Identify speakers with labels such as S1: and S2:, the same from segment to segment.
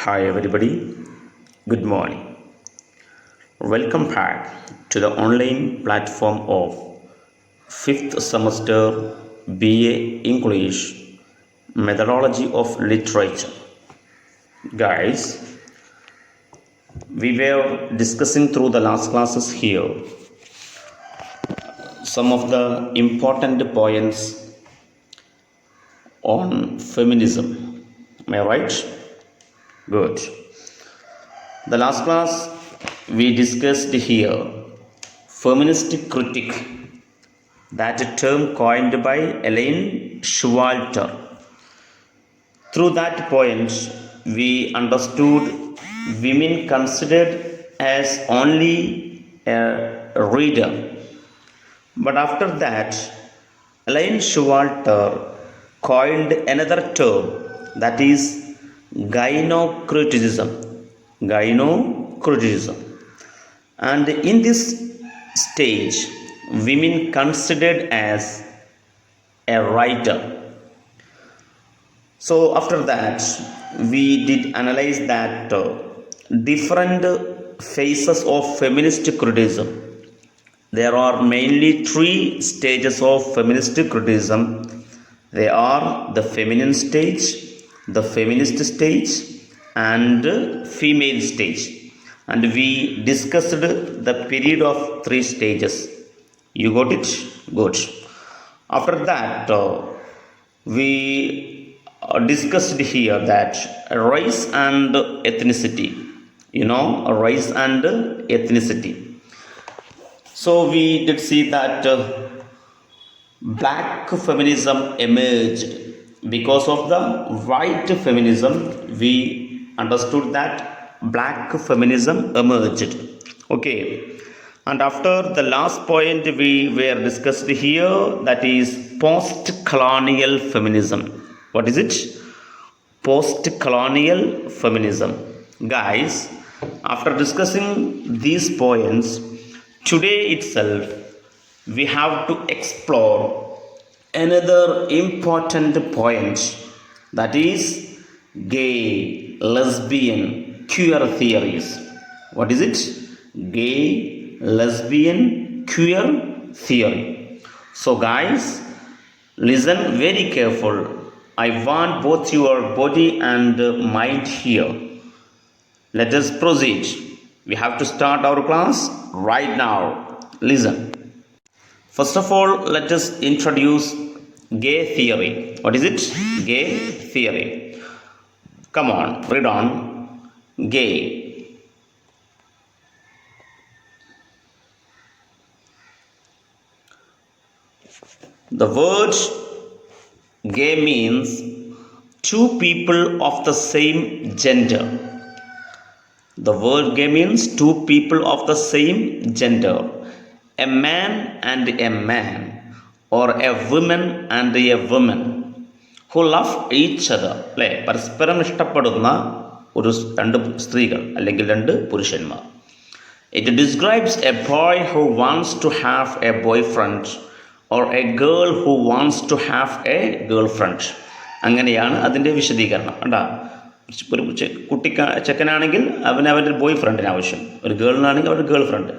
S1: Hi everybody, good morning. Welcome back to the online platform of 5th semester BA English Methodology of Literature. Guys, we were discussing through the last classes here some of the important points on feminism. Am I right? Good. The last class we discussed here feminist critique, that term coined by Elaine Showalter. Through that point we understood women considered as only a reader. But after that Elaine Showalter coined another term, that is gynocriticism. And in this stage women considered as a writer. So after that we did analyze that different phases of feminist criticism. There are mainly three stages of feminist criticism. They are the feminine stage, the feminist stage, and female stage. And we discussed the period of 3 stages. You got it? Good. After that, we discussed here that race and ethnicity. Race and ethnicity. So we did see that black feminism emerged because of the white feminism. We understood that black feminism emerged. Okay. And after the last point we were discussed here, that is post-colonial feminism. What is it? Post-colonial feminism. Guys, after discussing these points, today itself we have to explore another important point, that is gay, lesbian, queer theories. What is it? Gay, lesbian, queer theory. So guys, listen very careful. I want both your body and mind here. Let us proceed. We have to start our class right now. Listen. First of all, let us introduce gay theory. What is it? Gay theory. Come on, read on. Gay. The word gay means two people of the same gender. The word gay means two people of the same gender. A man and a man, or a woman and a woman, who love each other. അല്ലേ? പരസ്പരം ഇഷ്ടപ്പെടുന്ന രണ്ട് സ്ത്രീകൾ അല്ലെങ്കിൽ രണ്ട് പുരുഷന്മാർ. It describes a boy who wants to have a boyfriend or a girl who wants to have a girlfriend. അങ്ങനെയാണ് അതിൻ്റെ വിശദീകരണം. കണ്ടാ, ഒരു ചെക്കനാണെങ്കിൽ അവൻ്റെ ബോയ് ഫ്രണ്ടിന് ആവശ്യം, ഒരു ഗേളിനാണെങ്കിൽ അവരുടെ girl friend.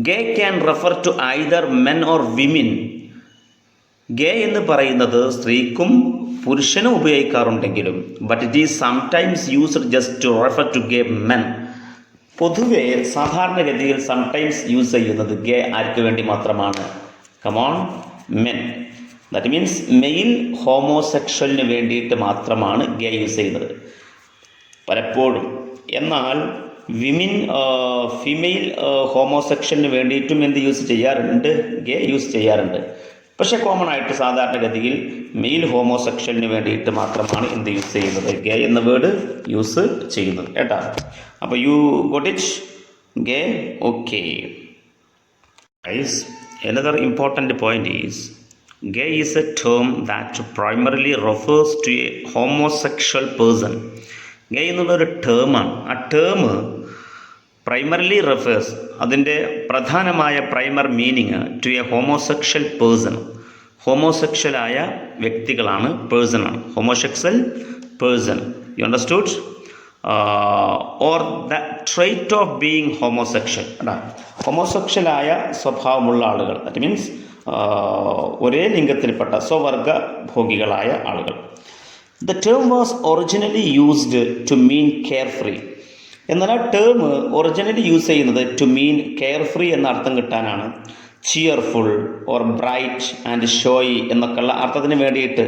S1: Gay can refer to either men or women. Gay എന്ന് പറയുന്നത് സ്ത്രീക്കും പുരുഷനും ഉപയോഗിക്കാറുണ്ടെങ്കിലും but it is sometimes used just to refer to gay men. പൊതുവെ സാധാരണഗതിയിൽ സംടൈംസ് യൂസ് ചെയ്യുന്നത് ഗേ ആർക്ക് വേണ്ടി മാത്രമാണ്? Come on, men. That means male ഹോമോസെക്ഷലിന് വേണ്ടിയിട്ട് മാത്രമാണ് ഗേ യൂസ് ചെയ്യുന്നത് പലപ്പോഴും. എന്നാൽ വിമിൻ ഫീമെയിൽ ഹോമോസെക്ഷലിന് വേണ്ടിയിട്ടും എന്ത് യൂസ് ചെയ്യാറുണ്ട്? ഗേ യൂസ് ചെയ്യാറുണ്ട്. പക്ഷേ കോമൺ ആയിട്ട് സാധാരണഗതിയിൽ മെയിൽ ഹോമോസെക്ഷലിന് വേണ്ടിയിട്ട് മാത്രമാണ് എന്ത് യൂസ് ചെയ്യുന്നത്? ഗേ എന്ന വേർഡ് യൂസ് ചെയ്യുന്നത്. കേട്ടാ? അപ്പോൾ U got it? Gay. Okay. Another important point is gay is a term that primarily refers to a homosexual person. Gay എന്നുള്ളൊരു ടേമാണ്. ആ ടേം പ്രൈമറിലി റെഫേഴ്സ്, അതിൻ്റെ പ്രധാനമായ primary meaning to a homosexual person. ഹോമോസെക്ഷലായ വ്യക്തികളാണ്, പേഴ്സണാണ് homosexual person. You understood? Or the trait of being homosexual. ഹോമോസെക്ഷലായ സ്വഭാവമുള്ള ആളുകൾ, ദാറ്റ് മീൻസ് ഒരേ ലിംഗത്തിൽപ്പെട്ട സ്വവർഗ ഭോഗികളായ ആളുകൾ. The term was originally used to mean carefree. എന്നാൽ ആ ടേം ഒറിജിനലി യൂസ് ചെയ്യുന്നത് ടു മീൻ കെയർ ഫ്രീ എന്ന അർത്ഥം കിട്ടാനാണ്. Cheerful or bright and showy എന്നൊക്കെയുള്ള അർത്ഥത്തിന് വേണ്ടിയിട്ട്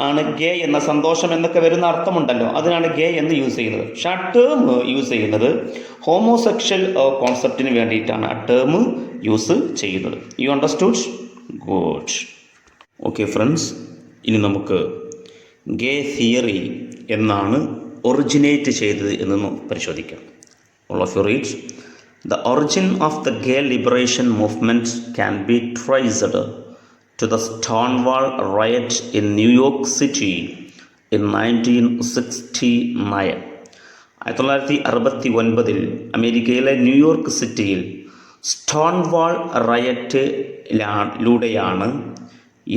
S1: ആണ് ഗേ എന്ന സന്തോഷം എന്നൊക്കെ വരുന്ന അർത്ഥമുണ്ടല്ലോ, അതിനാണ് ഗേ എന്ന് യൂസ് ചെയ്യുന്നത്. പക്ഷെ ആ ടേം യൂസ് ചെയ്യുന്നത് ഹോമോസെക്ഷൽ കോൺസെപ്റ്റിന് വേണ്ടിയിട്ടാണ് ആ ടേം യൂസ് ചെയ്യുന്നത്. U understood? Good. Okay friends, ഇനി നമുക്ക് ഗേ തിയറി എന്നാണ് ഒറിജിനേറ്റ് ചെയ്തത് എന്ന് പരിശോധിക്കാം. All of you read. The origin of the gay liberation movement can be traced to the Stonewall riot in New York City in 1969. 1969 അമേരിക്കയിലെ New York സിറ്റിയിൽ Stonewall റയറ്റിലൂടെയാണ്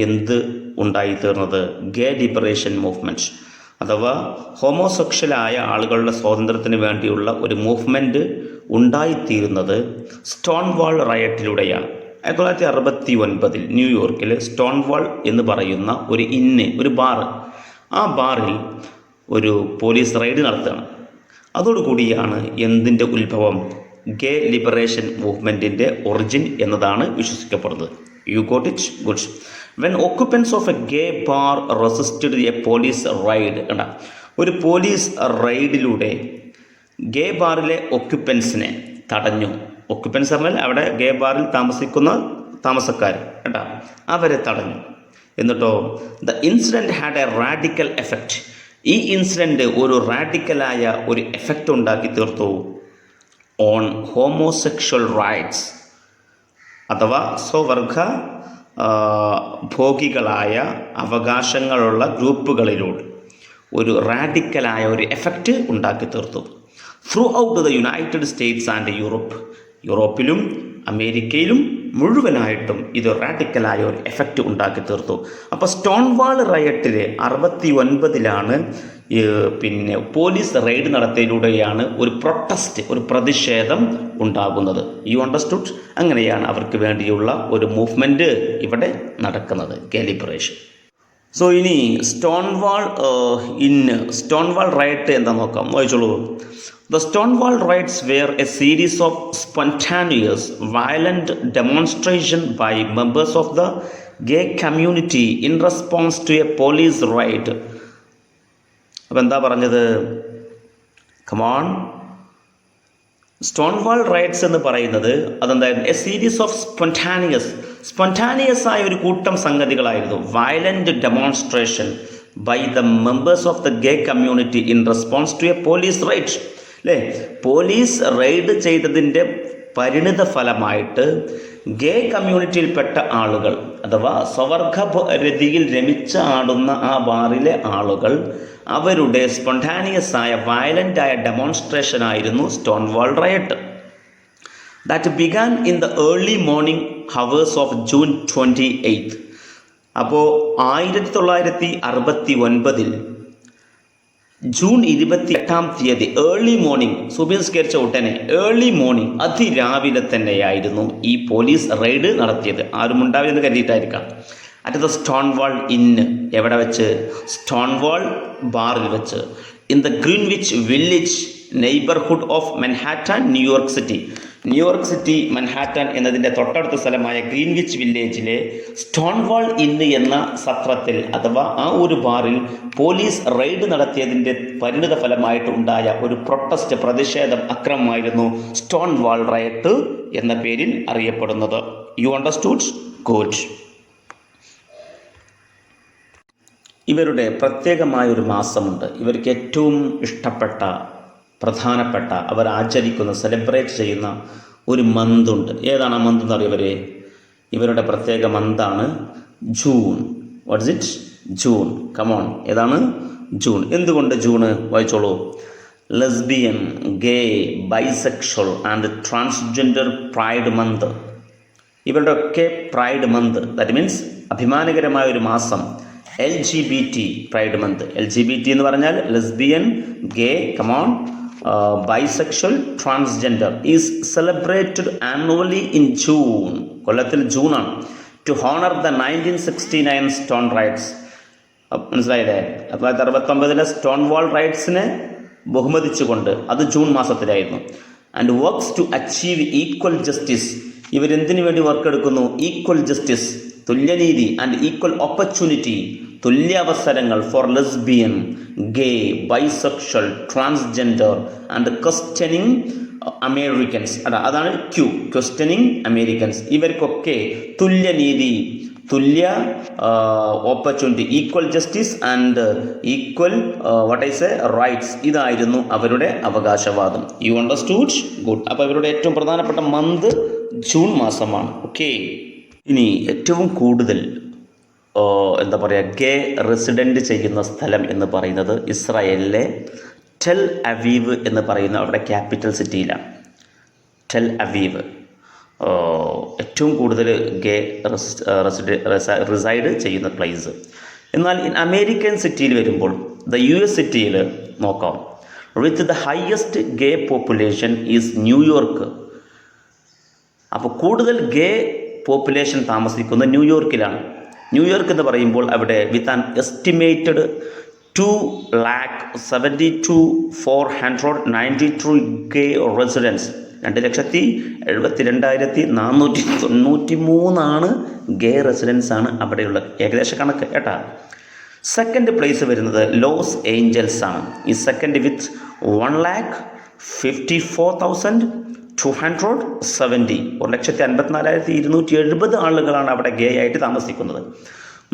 S1: എന്ത് ഉണ്ടായിത്തീർന്നത്? ഗേ liberation movement, അഥവാ ഹോമോസെക്ഷലായ ആളുകളുടെ സ്വാതന്ത്ര്യത്തിന് വേണ്ടിയുള്ള ഒരു മൂവ്മെൻറ്റ് ഉണ്ടായിത്തീരുന്നത് സ്റ്റോൺവാൾ റയറ്റിലൂടെയാണ്. 1969 ന്യൂയോർക്കിൽ സ്റ്റോൺവാൾ എന്ന് പറയുന്ന ഒരു ബാർ, ആ ബാറിൽ ഒരു പോലീസ് റെയ്ഡ് നടത്തുകയാണ്. അതോടുകൂടിയാണ് എന്തിൻ്റെ ഉത്ഭവം? ഗേ ലിബറേഷൻ മൂവ്മെൻറ്റിൻ്റെ ഒറിജിൻ എന്നതാണ് വിശ്വസിക്കപ്പെടുന്നത്. You got it? Good. When occupants of a gay bar resisted a police raid. ഒരു പോലീസ് റൈഡിലൂടെ ഗേ ബാറിലെ ഒക്യുപ്പൻസിനെ തടഞ്ഞു. ഒക്യുപ്പൻസ് പറഞ്ഞാൽ അവിടെ ഗേ ബാറിൽ താമസിക്കുന്ന താമസക്കാർ അവരെ തടഞ്ഞു. എന്നിട്ടോ the incident had A radical effect. ഈ ഇൻസിഡൻറ്റ് ഒരു റാഡിക്കലായ ഒരു എഫക്റ്റ് ഉണ്ടാക്കി തീർത്തു ഓൺ ഹോമോസെക്ഷൽ റൈറ്റ്സ്, അഥവാ സ്വവർഗ ഭോഗികളായ അവകാശങ്ങളുള്ള ഗ്രൂപ്പുകളിലൂടെ ഒരു റാഡിക്കലായ ഒരു എഫക്റ്റ് ഉണ്ടാക്കി തീർത്തു. Through out the United States and Europe. യൂറോപ്പിലും അമേരിക്കയിലും മുഴുവനായിട്ടും ഇത് റാഡിക്കലായ ഒരു എഫക്റ്റ് ഉണ്ടാക്കി തീർത്തു. അപ്പോൾ സ്റ്റോൺവാൾ റയറ്റിൽ 1969 പിന്നെ പോലീസ് റെയ്ഡ് നടത്തിയതിലൂടെയാണ് ഒരു പ്രൊട്ടസ്റ്റ്, ഒരു പ്രതിഷേധം ഉണ്ടാകുന്നത്. You understood? അങ്ങനെയാണ് അവർക്ക് വേണ്ടിയുള്ള ഒരു മൂവ്മെൻറ്റ് ഇവിടെ നടക്കുന്നത്, ഗേ ലിബറേഷൻ. സോ ഇനി സ്റ്റോൺവാൾ റയറ്റ് എന്താ നോക്കാം, വായിച്ചോളൂ. The Stonewall riots were a series of spontaneous, violent demonstrations by members of the gay community in response to a police raid. അപ്പോൾ എന്താ പറഞ്ഞത്? കമോൺ. സ്റ്റോൺവാൾ റൈറ്റ്സ് എന്ന് പറയുന്നത് അതെന്തായിരുന്നു? എ സീരീസ് ഓഫ് സ്പോണ്ടാനിയസ് ആയ ഒരു കൂട്ടം സംഗതികളായിരുന്നു. Violent demonstration by the members of the gay community in response to a police raid. അല്ലേ? പോലീസ് റെയ്ഡ് ചെയ്തതിൻ്റെ പരിണിത ഫലമായിട്ട് ഗേ കമ്മ്യൂണിറ്റിയിൽപ്പെട്ട ആളുകൾ, അഥവാ സ്വവർഗരതിയിൽ രമിച്ച് ആടുന്ന ആ ബാറിലെ ആളുകൾ, അവരുടെ സ്പോണ്ടാനിയസ് ആയ വയലൻ്റായ ഡെമോൺസ്ട്രേഷൻ ആയിരുന്നു Stonewall riot. That began in the early morning hours of June 28. അപ്പോൾ 1969 ജൂൺ 28 ഏർലി മോർണിംഗ്, സുബഹിസ്കരിച്ച ഉടനെ ഏർലി മോർണിംഗ്, അതിരാവിലെ തന്നെയായിരുന്നു ഈ പോലീസ് റെയ്ഡ് നടത്തിയത്. ആരും ഉണ്ടാവില്ലെന്ന് കരുതിയിട്ടായിരിക്കാം. അറ്റ് ദ സ്റ്റോൺവാൾ ഇന്ന്, എവിടെ വെച്ച്? സ്റ്റോൺവാൾ ബാറിൽ വെച്ച്. In the Greenwich village neighbourhood of Manhattan, New York city Manhattan എന്നതിൻ്റെ തൊട്ടടുത്ത സ്ഥലമായ ഗ്രീൻവിച്ച് വില്ലേജിലെ സ്റ്റോൺവാൾ ഇന്ന് എന്ന സത്രത്തിൽ, അഥവാ ആ ഒരു ബാറിൽ പോലീസ് റെയ്ഡ് നടത്തിയതിൻ്റെ പരിണിത ഫലമായിട്ട് ഉണ്ടായ ഒരു പ്രൊട്ടസ്റ്റ്, പ്രതിഷേധം, അക്രമമായിരുന്നു സ്റ്റോൺവാൾ റയറ്റ് എന്ന പേരിൽ അറിയപ്പെടുന്നത്. U understood? ഗുഡ്. ഇവരുടെ പ്രത്യേകമായൊരു മാസമുണ്ട്. ഇവർക്ക് ഏറ്റവും ഇഷ്ടപ്പെട്ട, പ്രധാനപ്പെട്ട, അവർ ആചരിക്കുന്ന, സെലിബ്രേറ്റ് ചെയ്യുന്ന ഒരു മന്തുണ്ട്. ഏതാണ് ആ മന്ത് എന്ന് അറിയവർ? ഇവരുടെ പ്രത്യേക മന്താണ് June. What is it? June. Come on, ഏതാണ്? ജൂൺ. എന്തുകൊണ്ട് ജൂണ്? വായിച്ചോളൂ. Lesbian, gay, bisexual and transgender pride month. ഇവരുടെയൊക്കെ പ്രൈഡ് മന്ത്, ദാറ്റ് മീൻസ് അഭിമാനകരമായ ഒരു മാസം LGBT പ്രൈഡ് മന്ത്. LGBT എന്ന് പറഞ്ഞാൽ lesbian, gay, come on, bisexual, transgender is celebrated annually in June. കൊല്ലത്തിൽ ജൂണാണ്. To honour the 1969 stone riots. മനസ്സിലായില്ലേ? 1969 സ്റ്റോൺ വാൾ റൈറ്റ്സിനെ ബഹുമതിച്ചുകൊണ്ട്, അത് ജൂൺ മാസത്തിലായിരുന്നു. And works to achieve equal justice. ഇവരെന്തിനു വേണ്ടി വർക്ക് എടുക്കുന്നു? ഈക്വൽ ജസ്റ്റിസ്, തുല്യനീതി, ആൻഡ് ഈക്വൽ ഓപ്പർച്യൂണിറ്റി, തുല്യ അവസരങ്ങൾ for lesbian, gay, bisexual, transgender and questioning Americans. അതാണ് ക്വസ്റ്റ്യനിങ് അമേരിക്കൻസ്. ഇവർക്കൊക്കെ തുല്യനീതി, തുല്യ opportunity, equal justice and equal rights, ഇതായിരുന്നു അവരുടെ അവകാശവാദം. You understood? ഗുഡ്. അപ്പോൾ ഇവരുടെ ഏറ്റവും പ്രധാനപ്പെട്ട മന്ത് ജൂൺ മാസമാണ്. ഓക്കെ. ഇനി ഏറ്റവും കൂടുതൽ ഗേ റെസിഡൻറ്റ് ചെയ്യുന്ന സ്ഥലം എന്ന് പറയുന്നത് ഇസ്രായേലിലെ ടെൽ അവീവ് എന്ന് പറയുന്ന അവരുടെ ക്യാപിറ്റൽ സിറ്റിയിലാണ്. ടെൽ അവീവ് ഏറ്റവും കൂടുതൽ ഗേ റിസൈഡ് ചെയ്യുന്ന പ്ലേസ്. എന്നാൽ അമേരിക്കൻ സിറ്റിയിൽ വരുമ്പോൾ US സിറ്റിയിൽ നോക്കാം, with the highest gay population is New York. അപ്പോൾ കൂടുതൽ ഗേ പോപ്പുലേഷൻ താമസിക്കുന്നത് ന്യൂയോർക്കിലാണ്. ന്യൂയോർക്ക് എന്ന് പറയുമ്പോൾ അവിടെ with an estimated 2,72,493 gay residents, 2,72,493 gay residents ആണ് അവിടെയുള്ളത്. ഏകദേശ കണക്ക് കേട്ടാ. സെക്കൻഡ് പ്ലേസ് വരുന്നത് ലോസ് ഏഞ്ചൽസ് ആണ്. ഈ സെക്കൻഡ് വിത്ത് 1,54,270, 1,54,270 ആളുകളാണ് അവിടെ ഗേ ആയിട്ട് താമസിക്കുന്നത്.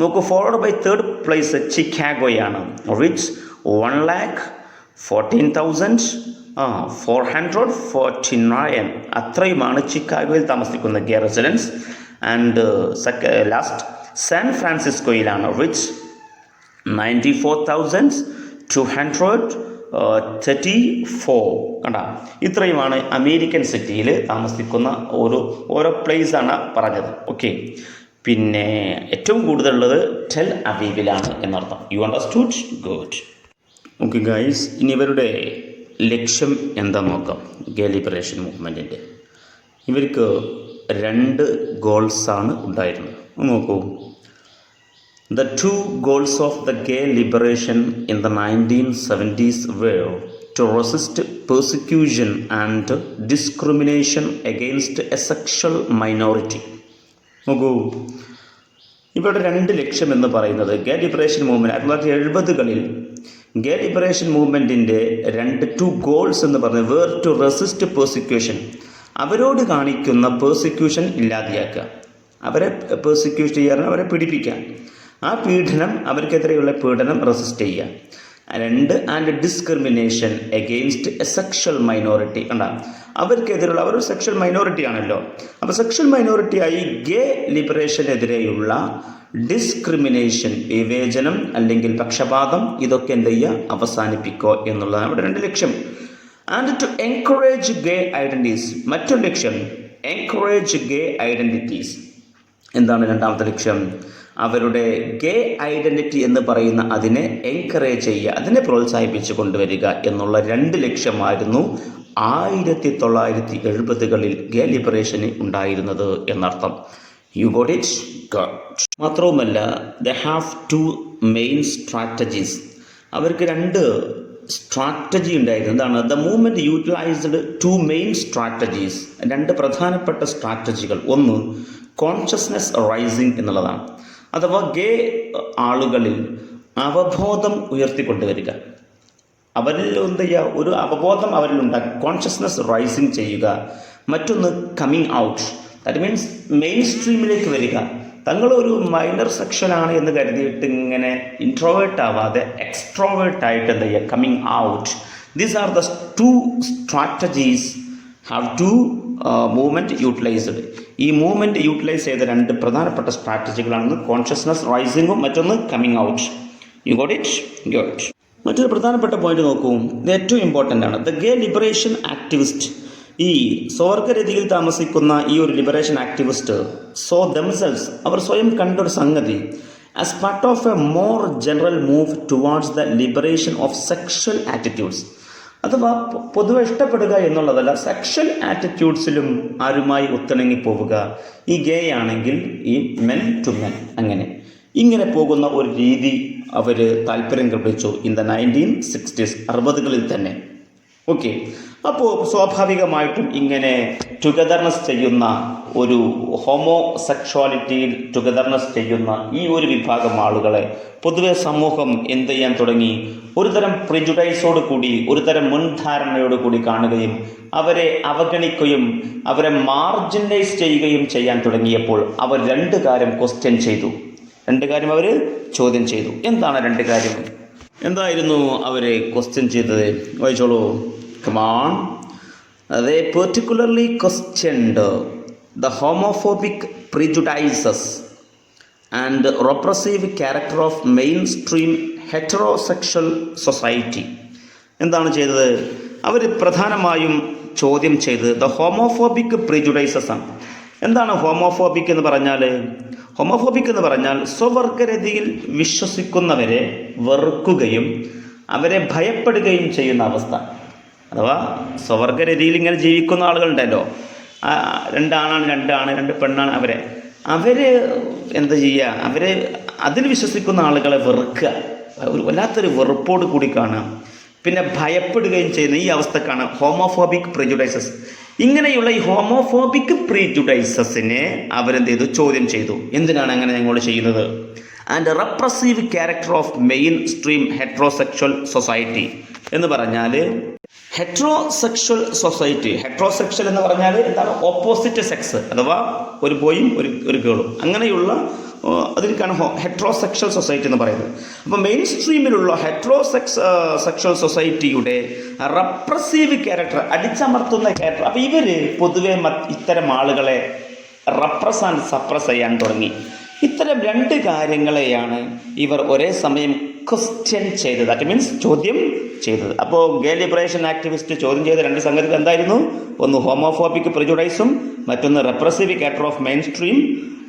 S1: നോക്കൂ, ഫോളോഡ് ബൈ തേർഡ് പ്ലേസ് ചിക്കാഗോയാണ്, വിച്ച് 1,14,449. അത്രയുമാണ് ചിക്കാഗോയിൽ താമസിക്കുന്ന ഗേ റെസിഡൻസ്. ആൻഡ് ലാസ്റ്റ് സാൻ ഫ്രാൻസിസ്കോയിലാണ്, വിച്ച് 94,234. കണ്ട, ഇത്രയുമാണ് അമേരിക്കൻ സിറ്റിയിൽ താമസിക്കുന്ന ഓരോ പ്ലേസാണ് പറഞ്ഞത്. ഓക്കെ. പിന്നെ ഏറ്റവും കൂടുതലുള്ളത് ടെൽ അവീവിലാണ് എന്നർത്ഥം. U understood? Good. Okay guys, ഇനി ഇവരുടെ ലക്ഷ്യം എന്താ നോക്കാം. ഗേ ലിബറേഷൻ മൂവ്മെൻറ്റിൻ്റെ ഇവർക്ക് 2 ഗോൾസാണ് ഉണ്ടായിരുന്നത്. നോക്കൂ, the 2 goals of the gay liberation in the 1970s were to resist persecution and discrimination against a sexual minority. നോക്കൂ, ഇവരുടെ 2 ലക്ഷ്യം എന്ന് പറയുന്നത് ഗേ ലിബറേഷൻ മൂവ്മെൻറ്റ് 1970കളിൽ ഗേ ലിബറേഷൻ മൂവ്മെൻറ്റിൻ്റെ 2 ഗോൾസ് എന്ന് പറയുന്നത് വേർ ടു റെസിസ്റ്റ് പെർസിക്യൂഷൻ, അവരോട് കാണിക്കുന്ന പെർസിക്യൂഷൻ ഇല്ലാതെയാക്കുക, അവരെ പെർസിക്യൂട്ട് ചെയ്യാൻ, അവരെ പീഡിപ്പിക്കുക, ആ പീഡനം, അവർക്കെതിരെയുള്ള പീഡനം റെസിസ്റ്റ് ചെയ്യുക. 2 and discrimination against A sexual minority. കണ്ടാ, അവർക്കെതിരെയുള്ള, അവർ സെക്ഷൽ മൈനോറിറ്റി ആണല്ലോ. അപ്പോൾ സെക്ഷൽ മൈനോറിറ്റിയായി ഗേ ലിബറേഷനെതിരെയുള്ള ഡിസ്ക്രിമിനേഷൻ, വിവേചനം അല്ലെങ്കിൽ പക്ഷപാതം, ഇതൊക്കെ എന്ത് ചെയ്യുക, അവസാനിപ്പിക്കുക എന്നുള്ളതാണ് അവിടെ 2 ലക്ഷ്യം. And to encourage gay identities, മറ്റൊരു ലക്ഷ്യം എൻകറേജ് ഗേ ഐഡൻറ്റിറ്റീസ്. എന്താണ് രണ്ടാമത്തെ ലക്ഷ്യം? അവരുടെ ഗേ ഐഡൻറ്റിറ്റി എന്ന് പറയുന്ന അതിനെ എൻകറേജ് ചെയ്യുക, അതിനെ പ്രോത്സാഹിപ്പിച്ച് കൊണ്ടുവരിക എന്നുള്ള 2 ലക്ഷ്യമായിരുന്നു 1970കളിൽ ഗേ ലിബറേഷന് ഉണ്ടായിരുന്നത് എന്നർത്ഥം. U got it? ഗോട്ട്. മാത്രവുമല്ല, ദേ ഹാവ് 2 മെയിൻ സ്ട്രാറ്റജീസ്. അവർക്ക് 2 സ്ട്രാറ്റജി ഉണ്ടായിരുന്നു. എന്താണ്? The movement utilised 2 main strategies, 2 പ്രധാനപ്പെട്ട സ്ട്രാറ്റജികൾ. ഒന്ന് കോൺഷ്യസ്നെസ് റൈസിങ് എന്നുള്ളതാണ്, അഥവാ ഗേ ആളുകളിൽ അവബോധം ഉയർത്തിക്കൊണ്ടുവരിക, അവരിൽ എന്ത് ചെയ്യുക, ഒരു അവബോധം അവരിൽ ഉണ്ടാക്കുക, കോൺഷ്യസ്നെസ് റൈസിങ് ചെയ്യുക. മറ്റൊന്ന് കമ്മിങ് ഔട്ട്, ദാറ്റ് മീൻസ് മെയിൻ സ്ട്രീമിലേക്ക് വരിക. തങ്ങളൊരു മൈനർ സെക്ഷനാണ് എന്ന് കരുതിയിട്ട് ഇങ്ങനെ ഇൻട്രോവേർട്ട് ആവാതെ എക്സ്ട്രോവേർട്ടായിട്ട് എന്ത് ചെയ്യുക, coming out. These are the 2 strategies have to movement utilized. ഈ മൂവ്മെൻറ്റ് യൂട്ടിലൈസ് ചെയ്ത 2 പ്രധാനപ്പെട്ട സ്ട്രാറ്റജികളാണ് കോൺഷ്യസ്നെസ് റൈസിങ്ങും മറ്റൊന്ന് coming out. You got it? Got. മറ്റൊരു പ്രധാനപ്പെട്ട പോയിന്റ് നോക്കൂ, ഇത് ഏറ്റവും ഇമ്പോർട്ടൻ്റ് ആണ്. ദ ഗേ ലിബറേഷൻ ആക്ടിവിസ്റ്റ്, ഈ സ്വർഗരതിയിൽ താമസിക്കുന്ന ഈ ഒരു ലിബറേഷൻ ആക്ടിവിസ്റ്റ് സോ ദംസെൽസ്, അവർ സ്വയം കണ്ടൊരു സംഗതി, as part of a more general move towards the liberation of sexual attitudes. അഥവാ പൊതുവെ ഇഷ്ടപ്പെടുക എന്നുള്ളതല്ല, സെക്ഷൽ ആറ്റിറ്റ്യൂഡ്സിലും ആരുമായി ഒത്തിണങ്ങി പോവുക. ഈ ഗേ ആണെങ്കിൽ ഈ മെൻ ടു മെൻ, ഇങ്ങനെ പോകുന്ന ഒരു രീതി അവർ താല്പര്യം കൽപ്പിച്ചു ഇൻ ദ 1960s, 60കളിൽ തന്നെ. ഓക്കെ, അപ്പോൾ സ്വാഭാവികമായിട്ടും ഇങ്ങനെ ടുഗദർനെസ് ചെയ്യുന്ന ഒരു ഹോമോസെക്ഷുവാലിറ്റിയിൽ ടുഗദർനെസ് ചെയ്യുന്ന ഈ ഒരു വിഭാഗം ആളുകളെ പൊതുവെ സമൂഹം എന്ത് ചെയ്യാൻ തുടങ്ങി? ഒരു തരം പ്രിജുഡൈസോട് കൂടി, ഒരു തരം മുൻധാരണയോട് കൂടി കാണുകയും അവരെ അവഗണിക്കുകയും അവരെ മാർജിനലൈസ് ചെയ്യുകയും ചെയ്യാൻ തുടങ്ങിയപ്പോൾ അവർ രണ്ട് കാര്യം ക്വസ്റ്റ്യൻ ചെയ്തു. രണ്ട് കാര്യം അവർ ചോദ്യം ചെയ്തു. എന്താണ് രണ്ട് കാര്യം? എന്തായിരുന്നു അവരെ ക്വസ്റ്റ്യൻ ചെയ്തത്? വായിച്ചോളൂ. Come on. They particularly questioned the homophobic prejudices and repressive character of mainstream heterosexual society. എന്താണ് ചെയ്തത്? അവർ പ്രധാനമായും ചോദ്യം ചെയ്തത് ദ ഹോമോഫോബിക് പ്രിജുഡൈസസ് ആണ്. എന്താണ് ഹോമോഫോബിക് എന്ന് പറഞ്ഞാൽ? ഹോമോഫോബിക് എന്ന് പറഞ്ഞാൽ സ്വവർഗരതിയിൽ വിശ്വസിക്കുന്നവരെ വെറുക്കുകയും അവരെ ഭയപ്പെടുകയും ചെയ്യുന്ന അവസ്ഥ. അഥവാ സ്വവർഗരതിയിൽ ഇങ്ങനെ ജീവിക്കുന്ന ആളുകളുണ്ടല്ലോ, രണ്ടാണ്, രണ്ട് പെണ്ണാണ്, അവർ എന്ത് ചെയ്യുക? അതിൽ വിശ്വസിക്കുന്ന ആളുകളെ വെറുക്കുക, ഒരു വല്ലാത്തൊരു വെറുപ്പോട് കൂടി കാണുക, പിന്നെ ഭയപ്പെടുകയും ചെയ്യുന്ന ഈ അവസ്ഥക്കാണ് ഹോമോഫോബിക് പ്രിജുഡൈസസ്. ഇങ്ങനെയുള്ള ഈ ഹോമോഫോബിക് പ്രിജുഡൈസസിനെ അവരെന്ത് ചെയ്തു? ചോദ്യം ചെയ്തു. എന്തിനാണ് അങ്ങനെ ഞങ്ങൾ ചെയ്യുന്നത്? And repressive character of mainstream heterosexual society എന്ന് പറഞ്ഞാൽ ഹെട്രോസെക്ഷൽ സൊസൈറ്റി. ഹെട്രോസെക്ഷൽ എന്ന് പറഞ്ഞാൽ എന്താണ്? ഓപ്പോസിറ്റ് സെക്സ്, അഥവാ ഒരു ബോയും ഒരു ഗേളും, അങ്ങനെയുള്ള അതിലേക്കാണ് ഹെട്രോസെക്ഷൽ സൊസൈറ്റി എന്ന് പറയുന്നത്. അപ്പോൾ മെയിൻ സ്ട്രീമിലുള്ള സെക്ഷൽ സൊസൈറ്റിയുടെ റെപ്രസീവ് ക്യാരക്ടർ, അടിച്ചമർത്തുന്ന ക്യാരക്ടർ. അപ്പോൾ ഇവർ പൊതുവെ ഇത്തരം ആളുകളെ റെപ്രസ് ആൻഡ് സപ്രസ് ചെയ്യാൻ തുടങ്ങി. ഇത്തരം രണ്ട് കാര്യങ്ങളെയാണ് ഇവർ ഒരേ സമയം ക്വസ്റ്റ്യൻ ചെയ്തത്, ദാറ്റ് മീൻസ് ചോദ്യം ചെയ്തത്. അപ്പോൾ ഗേ ലിബറേഷൻ ആക്ടിവിസ്റ്റ് ചോദ്യം ചെയ്ത രണ്ട് സംഗതികൾ എന്തായിരുന്നു? ഒന്ന് ഹോമോഫോബിക് പ്രിജുഡൈസും മറ്റൊന്ന് repressive character of mainstream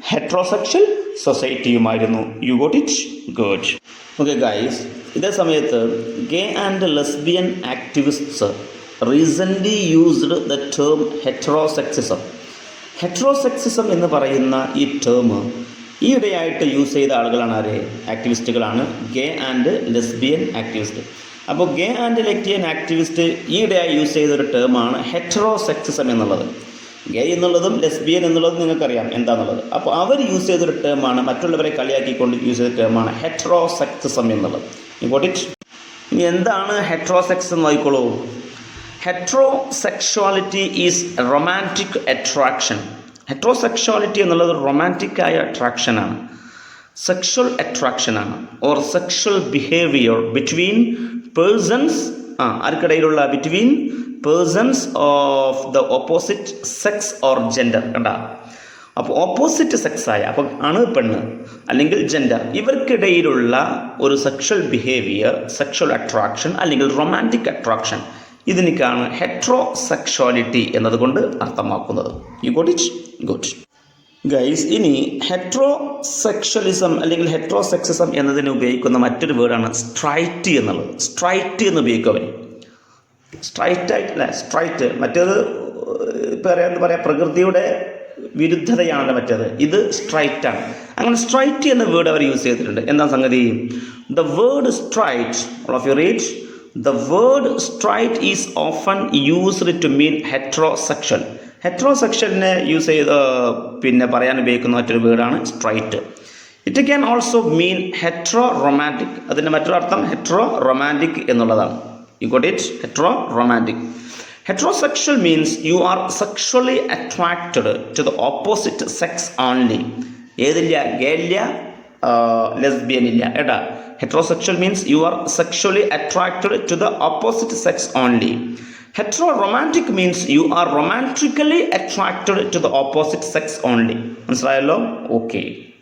S1: heterosexual സൊസൈറ്റിയുമായിരുന്നു. You got it? Good. Okay guys, ഇതേ സമയത്ത് gay and lesbian activists recently used the term heterosexism. Heterosexism എന്ന് പറയുന്ന ഈ ടേം ഈയിടെയായിട്ട് യൂസ് ചെയ്ത ആളുകളാണ് ആര്? ആക്ടിവിസ്റ്റുകളാണ്, ഗേ ആൻഡ് ലെസ്ബിയൻ ആക്ടിവിസ്റ്റ്. അപ്പോൾ ഗേ ആൻഡ് ലെസ്ബിയൻ ആക്ടിവിസ്റ്റ് ഈയിടെയായി യൂസ് ചെയ്തൊരു ടേമാണ് ഹെട്രോസെക്സിസം എന്നുള്ളത്. ഗേ എന്നുള്ളതും ലെസ്ബിയൻ എന്നുള്ളതും നിങ്ങൾക്കറിയാം എന്താണെന്നുള്ളത്. അപ്പോൾ അവർ യൂസ് ചെയ്തൊരു ടേമാണ്, മറ്റുള്ളവരെ കളിയാക്കിക്കൊണ്ട് യൂസ് ചെയ്ത ടേമാണ് ഹെട്രോസെക്സിസം എന്നുള്ളത്. Got it? ഇനി എന്താണ് ഹെട്രോസെക്സ് എന്ന് നോക്കിക്കോളൂ. Heterosexuality is romantic attraction. Heterosexuality എന്നുള്ളത് റൊമാൻറ്റിക്കായ അട്രാക്ഷനാണ്, സെക്ഷൽ അട്രാക്ഷനാണ്, or sexual behaviour between persons, ആർക്കിടയിലുള്ള between persons of the opposite sex or gender. കണ്ട, അപ്പോൾ ഓപ്പോസിറ്റ് സെക്സായ, അപ്പോൾ ആണ് പെണ്ണ് അല്ലെങ്കിൽ ജെൻഡർ, ഇവർക്കിടയിലുള്ള ഒരു സെക്ഷൽ ബിഹേവിയർ, സെക്ഷൽ അട്രാക്ഷൻ അല്ലെങ്കിൽ റൊമാൻറ്റിക് അട്രാക്ഷൻ, ഇതിനേക്കാണ് ഹെട്രോസെക്ഷുവാലിറ്റി എന്നതുകൊണ്ട് അർത്ഥമാക്കുന്നത്. U got it? Good. Guys, ഇനി ഹെട്രോസെക്ഷലിസം അല്ലെങ്കിൽ ഹെട്രോസെക്സിസം എന്നതിന് ഉപയോഗിക്കുന്ന മറ്റൊരു വേർഡാണ് സ്ട്രൈറ്റ് എന്നുള്ളത്. സ്ട്രൈറ്റ് എന്ന് ഉപയോഗിക്കും അവർ. സ്ട്രൈറ്റ് ആയിട്ടല്ല, സ്ട്രൈറ്റ് മറ്റേത് എന്താ പറയുക, പ്രകൃതിയുടെ വിരുദ്ധതയാണല്ലോ മറ്റേത്, ഇത് സ്ട്രൈറ്റ് ആണ്. അങ്ങനെ സ്ട്രൈറ്റ് എന്ന വേർഡ് അവർ യൂസ് ചെയ്തിട്ടുണ്ട്. എന്താ സംഗതി? The word straight, all of you read, the word straight is often used to mean heterosexual. ഹെട്രോസെക്ഷലിനെ യൂസ് ചെയ്ത് പിന്നെ പറയാൻ ഉപയോഗിക്കുന്ന മറ്റൊരു വേർഡാണ് straight. It can also mean heteroromantic. അതിൻ്റെ മറ്റൊരു അർത്ഥം ഹെട്രോ റൊമാൻറ്റിക് എന്നുള്ളതാണ്. You got it? Heteroromantic. Heterosexual means you are sexually attracted to the opposite sex only. ഏതില്ല? ഗേ ഇല്ല, ലെസ്ബിയൻ ഇല്ല കേട്ടാ. Heterosexual means you are sexually attracted to the opposite sex only. Heteroromantic means you are romantically attracted to the opposite sex only. മനസ്സിലായല്ലോ? Okay,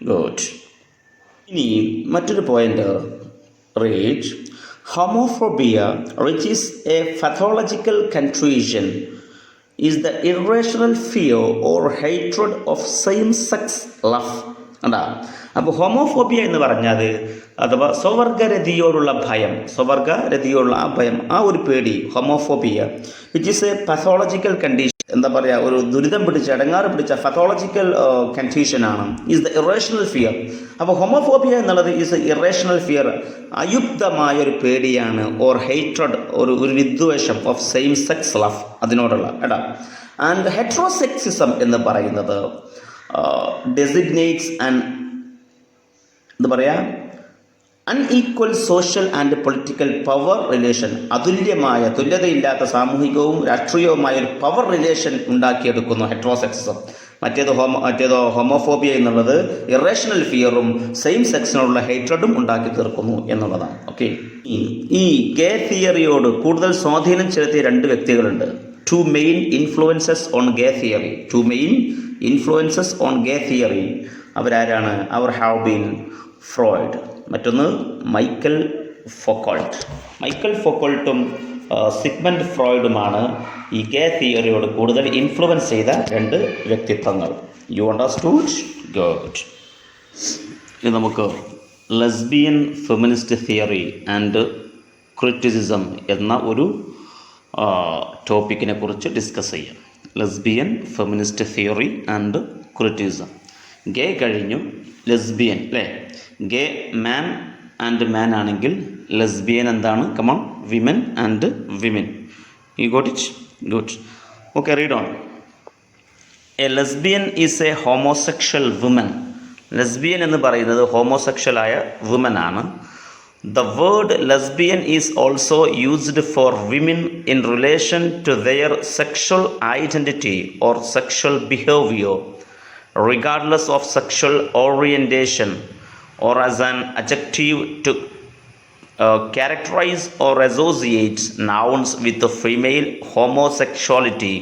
S1: good. ഇനി മറ്റൊരു point read. Homophobia, which is a pathological confusion, is the irrational fear or hatred of same-sex love അതാ. അപ്പോൾ homophobia എന്ന് പറഞ്ഞാൽ അഥവാ സ്വവർഗരതിയോടുള്ള ഭയം, സ്വവർഗരതിയോടുള്ള ആ ഭയം, ആ ഒരു പേടി, homophobia which is A pathological condition, എന്താ പറയുക, ഒരു ദുരിതം പിടിച്ച, ഇടങ്ങാറ് പിടിച്ച പത്തോളജിക്കൽ കണ്ടീഷനാണ്, ഈസ് ദ ഇറേഷണൽ ഫിയർ. അപ്പോൾ ഹോമോഫോബിയ എന്നുള്ളത് ഈസ് ഇറേഷണൽ ഫിയർ, അയുക്തമായ ഒരു പേടിയാണ്, ഓർ ഹേറ്റ്രഡ്, ഒരു വിദ്വേഷം ഓഫ് സെയിം സെക്സ് ലവ്, അതിനോടുള്ള എടാ. ആൻഡ് ഹെട്രോസെക്സിസം എന്ന് പറയുന്നത് ഡെസിഗ്നേറ്റ്സ് ആൻഡ് എന്താ പറയുക, unequal social and political power relation, തുല്യതയില്ലാത്ത സാമൂഹികവും രാഷ്ട്രീയവുമായ ഒരു പവർ റിലേഷൻ ഉണ്ടാക്കിയെടുക്കുന്നു ഹെട്രോസെക്സിസം. മറ്റേതോ ഹോമോഫോബിയ എന്നുള്ളത് ഇറേഷണൽ ഫിയറും സെയിം സെക്സിനോടുള്ള ഹേറ്റ്രഡും ഉണ്ടാക്കി തീർക്കുന്നു എന്നുള്ളതാണ്. ഓക്കെ, ഈ ഗേ തിയറിയോട് കൂടുതൽ സ്വാധീനം ചെലുത്തിയ രണ്ട് വ്യക്തികളുണ്ട്. Two main influences on gay theory. അവരാരാണ്? അവർ ഹാവ് ബീൻ ഫ്രോയിഡ്, മറ്റൊന്ന് മൈക്കൽ ഫൊക്കോൾട്ടും സിഗ്മണ്ട് ഫ്രോയിഡുമാണ് ഈ ഗേ തിയറിയോട് കൂടുതൽ ഇൻഫ്ലുവൻസ് ചെയ്ത രണ്ട് വ്യക്തിത്വങ്ങൾ. You understood? ഗുഡ്. ഇനി നമുക്ക് lesbian feminist theory and criticism എന്ന ഒരു ടോപ്പിക്കിനെ കുറിച്ച് ഡിസ്കസ് ചെയ്യാം. Lesbian feminist theory and criticism. Gay കഴിഞ്ഞു, ലെസ്ബിയൻ അല്ലേ? ഗേ മാൻ ആൻഡ് മാൻ ആണെങ്കിൽ ലെസ്ബിയൻ എന്താണ്? Come on, women and women. You got it? Good. Okay, read on. A lesbian is a homosexual woman. Lesbian എന്ന് പറയുന്നത് ഹോമോസെക്ഷലായ വുമൻ ആണ്. The word lesbian is also used for women in relation to their sexual identity or sexual behavior, regardless of sexual orientation, or as an adjective to characterize or associate nouns with the female homosexuality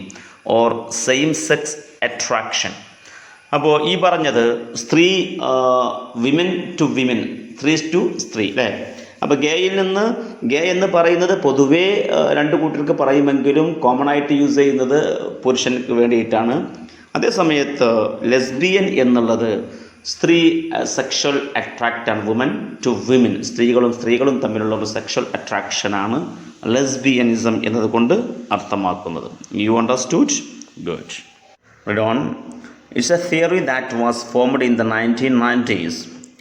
S1: or same-sex attraction. അപ്പോൾ ഈ പറഞ്ഞത് സ്ത്രീ, women to women, സ്ത്രീ to സ്ത്രീ അല്ലേ? അപ്പോൾ ഗേ എന്ന് പറയുന്നത് പൊതുവേ രണ്ട് കൂട്ടർക്ക് പറയുമെങ്കിലും കോമൺ ആയിട്ട് യൂസ് ചെയ്യുന്നത് പുരുഷന് വേണ്ടിയിട്ടാണ്. അതേസമയത്ത് ലെസ്ബിയൻ എന്നുള്ളത് സ്ത്രീ സെക്ഷൽ അട്രാക്റ്റാണ്, വുമൻ ടു വിമൻ, സ്ത്രീകളും തമ്മിലുള്ള ഒരു സെക്ഷൽ അട്രാക്ഷനാണ് ലെസ്ബിയനിസം എന്നതുകൊണ്ട് അർത്ഥമാക്കുന്നത്. You understood? Good. Read on. It's a theory that was formed in the 1990s.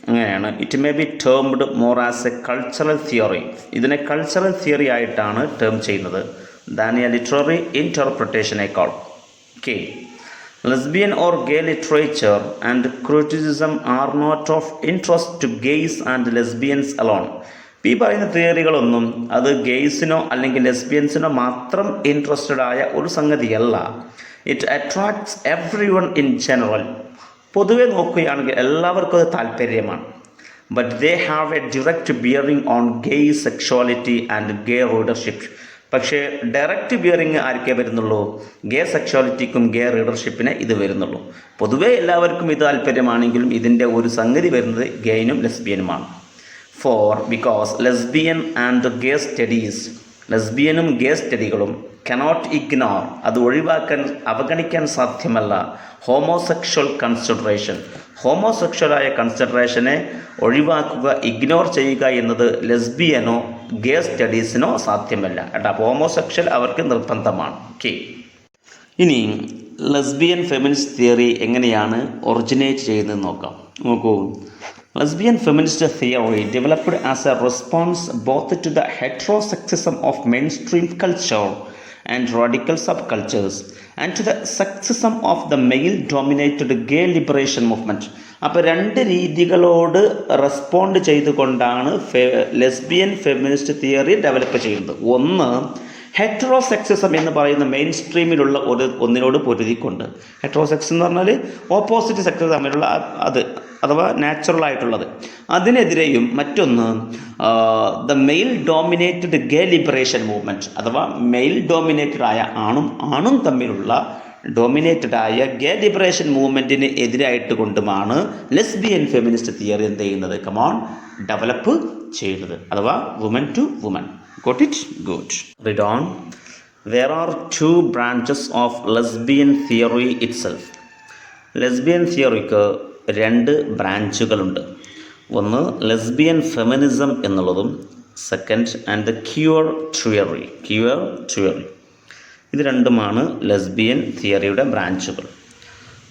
S1: അങ്ങനെയാണ്. It may be termed more as a cultural theory. ഇതിനെ കൾച്ചറൽ തിയറി ആയിട്ടാണ് ടേം ചെയ്യുന്നത് ദാൻ എ ലിറ്റററി ഇൻറ്റർപ്രിട്ടേഷനേക്കാൾ. Okay. Lesbian or gay literature and criticism are not of interest to gays and lesbians alone. ഈ പറയുന്ന തിയറികളൊന്നും അത് ഗെയ്സിനോ അല്ലെങ്കിൽ ലെസ്ബിയൻസിനോ മാത്രം interested ആയ ഒരു സംഗതിയല്ല. It attracts everyone in general. പൊതുവെ നോക്കുകയാണെങ്കിൽ എല്ലാവർക്കും അത് താല്പര്യമാണ്. But they have a direct bearing on gay sexuality and gay readership. പക്ഷേ ഡയറക്റ്റ് ബിയറിങ് ആർക്കേ വരുന്നുള്ളൂ? ഗേ സെക്ഷുവാലിറ്റിക്കും ഗേ റീഡർഷിപ്പിനെ ഇത് വരുന്നുള്ളൂ. പൊതുവേ എല്ലാവർക്കും ഇത് താല്പര്യമാണെങ്കിലും ഇതിൻ്റെ ഒരു സംഗതി വരുന്നത് ഗേയിനും ലെസ്ബിയനുമാണ്. Because lesbian and gay studies, ലെസ്ബിയനും ഗേ സ്റ്റഡികളും കനോട്ട് ഇഗ്നോർ, അത് അവഗണിക്കാൻ സാധ്യമല്ല. ഹോമോസെക്ഷൽ കൺസിഡറേഷൻ, ഹോമോസെക്ഷലായ കൺസിഡറേഷനെ ഒഴിവാക്കുക, ഇഗ്നോർ ചെയ്യുക എന്നത് ലെസ്ബിയനോ ഗേ സ്റ്റഡീസിനോ സാധ്യമല്ല. അപ്പോൾ ഹോമോസെക്ഷൽ അവർക്ക് നിർബന്ധമാണ്. ഓക്കെ. ഇനി ലെസ്ബിയൻ ഫെമിനിസ്റ്റ് തിയറി എങ്ങനെയാണ് ഒറിജിനേറ്റ് ചെയ്യുന്നത് നോക്കാം. നോക്കൂ. Lesbian feminist theory developed as a response both to the heterosexism of mainstream culture and radical subcultures and to the sexism of the male-dominated gay liberation movement. അപ്പോൾ രണ്ട് രീതികളോട് respond ചെയ്തുകൊണ്ടാണ് lesbian feminist theory develop ചെയ്യുന്നത്. ഒന്ന്, ഹെറ്ററോസെക്സിസം എന്ന് പറയുന്ന main സ്ട്രീമിലുള്ള ഒന്നിനോട് പൊരുതിക്കൊണ്ട്, ഹെറ്ററോസെക്സ് എന്ന് പറഞ്ഞാൽ opposite sex തമ്മിലുള്ള അത്, അഥവാ നാച്ചുറൽ ആയിട്ടുള്ളത്, അതിനെതിരെയും മറ്റൊന്ന് the mail dominated gay liberation movement, അഥവാ മെയിൽ ഡോമിനേറ്റഡ് ആയ ആണും തമ്മിലുള്ള ഡോമിനേറ്റഡ് ആയ ഗേ ലിബറേഷൻ മൂവ്മെൻറ്റിന് എതിരായിട്ട് കൊണ്ടുമാണ് ലെസ്ബിയൻ ഫെമിനിസ്റ്റ് തിയറി എന്ത് ചെയ്യുന്നത്, കമോൺ, ഡെവലപ്പ് ചെയ്യുന്നത്, അഥവാ woman to woman. Got it? Good. Read on. There are two branches of lesbian theory itself. Lesbian തിയറിക്ക് രണ്ട് ബ്രാഞ്ചുകളുണ്ട്. ഒന്ന് ലെസ്ബിയൻ ഫെമിനിസം എന്നുള്ളതും second and the queer theory. ഇത് രണ്ടുമാണ് ലെസ്ബിയൻ തിയറിയുടെ ബ്രാഞ്ചുകൾ.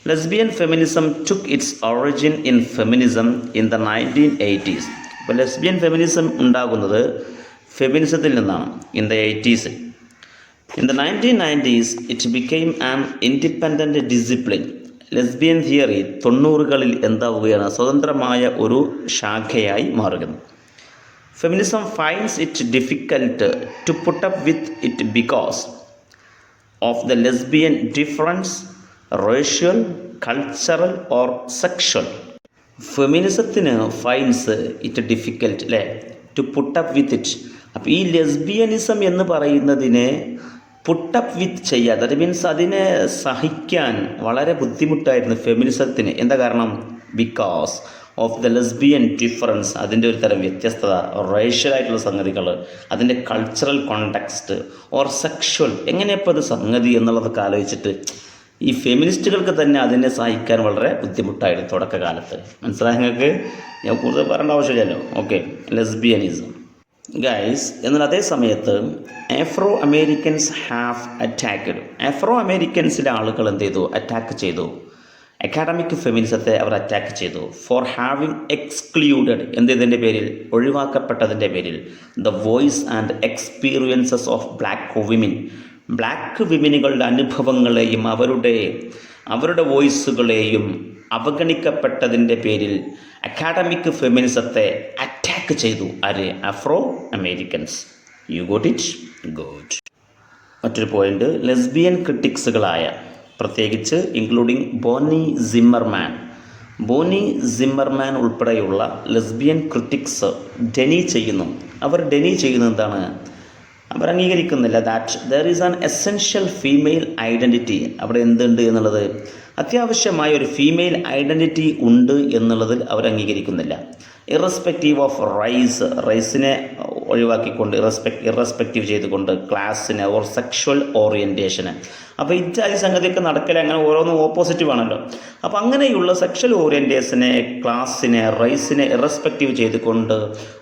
S1: Lesbian feminism took its origin in feminism in the 1980s. അപ്പോൾ ലെസ്ബിയൻ ഫെമിനിസം ഉണ്ടാകുന്നത് ഫെമിനിസത്തിൽ നിന്നാണ് in the 80s. In the 1990s, it became an independent discipline. Lesbian theory 90കളിൽ എന്താവുകയാണ്? സ്വതന്ത്രമായ ഒരു ശാഖയായി മാറുന്നു. Feminism finds it difficult to put up with it because of the lesbian difference, racial, cultural or sexual. ഫെമിനിസത്തിന് finds it difficult അല്ലേ to put up with it. അപ്പോൾ ഈ ലെസ്ബിയനിസം എന്ന് പറയുന്നതിനെ പുട്ടപ്പ് വിത്ത് ചെയ്യുക, ദാറ്റ് മീൻസ് അതിനെ സഹിക്കാൻ വളരെ ബുദ്ധിമുട്ടായിരുന്നു ഫെമിനിസത്തിന്. എന്താ കാരണം? Because of the lesbian difference, അതിൻ്റെ ഒരു തരം വ്യത്യസ്തത, റേഷ്യലായിട്ടുള്ള സംഗതികൾ, അതിൻ്റെ കൾച്ചറൽ കോണ്ടെക്സ്റ്റ് ഓർ സെക്ഷൽ, എങ്ങനെയപ്പോൾ അത് സംഗതി എന്നുള്ളതൊക്കെ ആലോചിച്ചിട്ട് ഈ ഫെമിനിസ്റ്റുകൾക്ക് തന്നെ അതിനെ സഹിക്കാൻ വളരെ ബുദ്ധിമുട്ടായിരുന്നു തുടക്കകാലത്ത്. മനസ്സിലായി നിങ്ങൾക്ക്? ഞാൻ കൂടുതൽ പറയേണ്ട ആവശ്യമില്ലല്ലോ. Okay, lesbianism guys. എന്നാൽ അതേ സമയത്ത് Afro Americans have attacked. Afro അമേരിക്കൻസിലെ ആളുകൾ എന്ത് ചെയ്തു? അറ്റാക്ക് ചെയ്തു. അക്കാഡമിക് ഫെമിനിസത്തെ അവർ അറ്റാക്ക് ചെയ്തു. ഫോർ ഹാവിങ് എക്സ്ക്ലൂഡഡ്, എന്തിൻ്റെ പേരിൽ? ഒഴിവാക്കപ്പെട്ടതിൻ്റെ പേരിൽ, the voice and experiences of black women. Black വിമനുകളുടെ അനുഭവങ്ങളെയും അവരുടെ വോയിസുകളെയും അവഗണിക്കപ്പെട്ടതിൻ്റെ പേരിൽ അക്കാഡമിക് ഫെമിനിസത്തെ അറ്റാക്ക് ചെയ്തു. ആര്? Afro Americans. You got it? Good. മറ്റൊരു പോയിന്റ്, ലെസ്ബിയൻ ക്രിട്ടിക്സുകളായ, പ്രത്യേകിച്ച് ഇൻക്ലൂഡിങ് ബോണി സിമ്മർമാൻ ഉൾപ്പെടെയുള്ള ലെസ്ബിയൻ ക്രിട്ടിക്സ് ഡെനി ചെയ്യുന്നു. അവർ എന്താണ്? അവർ അംഗീകരിക്കുന്നില്ല that there is an essential female identity. അവിടെ എന്തുണ്ട് എന്നുള്ളത്, അത്യാവശ്യമായ ഒരു ഫീമെയിൽ ഐഡൻറ്റിറ്റി ഉണ്ട് എന്നുള്ളതിൽ അവർ അംഗീകരിക്കുന്നില്ല. ഇറസ്പെക്റ്റീവ് ഓഫ് റൈസിനെ ഒഴിവാക്കിക്കൊണ്ട്, ഇറസ്പെക്റ്റീവ് ചെയ്തുകൊണ്ട് ക്ലാസ്സിനെ ഓർ സെക്ഷൽ ഓറിയൻറ്റേഷന്. അപ്പോൾ ഇത്യാദി സംഗതിയൊക്കെ നടക്കൽ അങ്ങനെ ഓരോന്നും ഓപ്പോസിറ്റീവ് ആണല്ലോ. അപ്പോൾ അങ്ങനെയുള്ള സെക്ഷൽ ഓറിയൻറ്റേഷനെ, ക്ലാസ്സിനെ, റൈസിനെ ഇറസ്പെക്റ്റീവ് ചെയ്തുകൊണ്ട്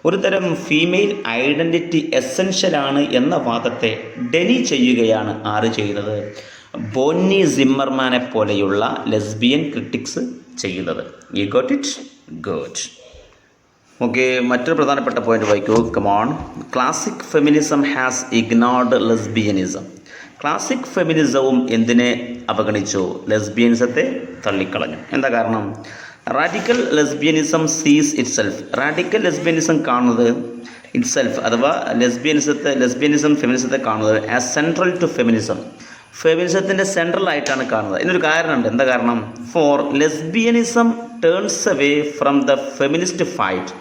S1: ഒരു തരം ഫീമെയിൽ ഐഡൻറ്റിറ്റി എസെൻഷ്യലാണ് എന്ന വാദത്തെ ഡെനി ചെയ്യുകയാണ്. ആര് ചെയ്യുന്നത്? ബോണി സിമ്മർമാനെ പോലെയുള്ള ലെസ്ബിയൻ ക്രിട്ടിക്സ് ചെയ്യുന്നത്. You got it? Good. Okay, മറ്റൊരു പ്രധാനപ്പെട്ട പോയിന്റ് വായിക്കൂ. Come on. Classic feminism has ignored lesbianism. Classic ഫെമിനിസവും എന്തിനെ അവഗണിച്ചു? ലെസ്ബിയനിസത്തെ തള്ളിക്കളഞ്ഞു. എന്താ കാരണം? Radical lesbianism sees itself. Radical lesbianism കാണുന്നത് ഇറ്റ്സെൽഫ്, അഥവാ ലെസ്ബിയനിസം ഫെമിനിസത്തെ കാണുന്നത് ആസ് സെൻട്രൽ ടു ഫെമിനിസം. ഫെമിനിസത്തിൻ്റെ സെൻട്രൽ ആയിട്ടാണ് കാണുന്നത്. ഇതിനൊരു കാരണമുണ്ട്. എന്താ കാരണം? For lesbianism turns away from the feminist fight.